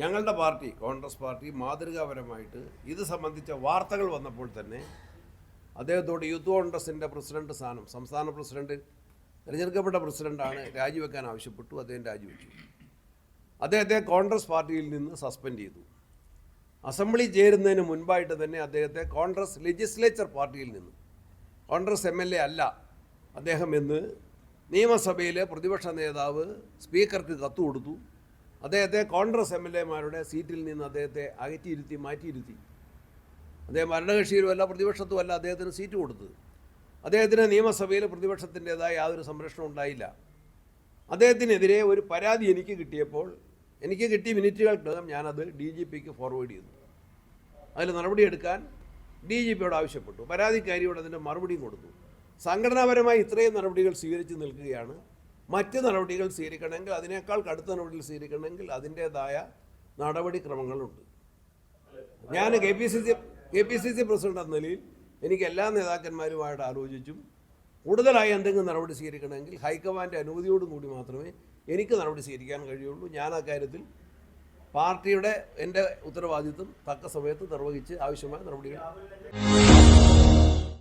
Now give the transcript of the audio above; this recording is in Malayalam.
ഞങ്ങളുടെ പാർട്ടി കോൺഗ്രസ് പാർട്ടി മാതൃകാപരമായിട്ട് ഇത് സംബന്ധിച്ച വാർത്തകൾ വന്നപ്പോൾ തന്നെ അദ്ദേഹത്തോട് യൂത്ത് കോൺഗ്രസിൻ്റെ പ്രസിഡന്റ് സ്ഥാനം സംസ്ഥാന പ്രസിഡന്റ് തിരഞ്ഞെടുക്കപ്പെട്ട പ്രസിഡന്റാണ് രാജിവെക്കാൻ ആവശ്യപ്പെട്ടു. അദ്ദേഹം രാജിവെച്ചു. അദ്ദേഹത്തെ കോൺഗ്രസ് പാർട്ടിയിൽ നിന്ന് സസ്പെൻഡ് ചെയ്തു. അസംബ്ലി ചേരുന്നതിന് മുൻപായിട്ട് തന്നെ അദ്ദേഹത്തെ കോൺഗ്രസ് ലെജിസ്ലേച്ചർ പാർട്ടിയിൽ നിന്ന് കോൺഗ്രസ് MLA അല്ല അദ്ദേഹം എന്ന് നിയമസഭയിലെ പ്രതിപക്ഷ നേതാവ് സ്പീക്കർക്ക് കത്ത് കൊടുത്തു. അദ്ദേഹത്തെ കോൺഗ്രസ് MLAമാരുടെ സീറ്റിൽ നിന്ന് അദ്ദേഹത്തെ മാറ്റിയിരുത്തി. അദ്ദേഹം ഭരണകക്ഷിയിലുമല്ല പ്രതിപക്ഷത്തുമല്ല അദ്ദേഹത്തിന് സീറ്റ് കൊടുത്തത്. അദ്ദേഹത്തിന് നിയമസഭയിൽ പ്രതിപക്ഷത്തിൻ്റെതായ യാതൊരു സംരക്ഷണം ഉണ്ടായില്ല. അദ്ദേഹത്തിനെതിരെ ഒരു പരാതി എനിക്ക് കിട്ടിയ മിനിറ്റുകൾക്കകം ഞാനത് DGPക്ക് ഫോർവേഡ് ചെയ്തു. അതിൽ നടപടിയെടുക്കാൻ DGPയോട് ആവശ്യപ്പെട്ടു. പരാതിക്കാരിയോട് അതിൻ്റെ മറുപടിയും കൊടുത്തു. സംഘടനാപരമായി ഇത്രയും നടപടികൾ സ്വീകരിച്ച് നിൽക്കുകയാണ്. മറ്റ് നടപടികൾ സ്വീകരിക്കണമെങ്കിൽ, അതിനേക്കാൾ കടുത്ത നടപടികൾ സ്വീകരിക്കണമെങ്കിൽ അതിൻ്റേതായ നടപടിക്രമങ്ങളുണ്ട്. ഞാൻ KPCC പ്രസിഡന്റ് എന്ന നിലയിൽ എനിക്ക് എല്ലാ നേതാക്കന്മാരുമായിട്ട് ആലോചിച്ചും കൂടുതലായി എന്തെങ്കിലും നടപടി സ്വീകരിക്കണമെങ്കിൽ ഹൈക്കമാൻഡ് അനുമതിയോടും കൂടി മാത്രമേ എനിക്ക് നടപടി സ്വീകരിക്കാൻ കഴിയുള്ളൂ. ഞാൻ ആ കാര്യത്തിൽ പാർട്ടിയുടെ എൻ്റെ ഉത്തരവാദിത്വം തക്ക സമയത്ത് നിർവഹിച്ച് ആവശ്യമായ നടപടികൾ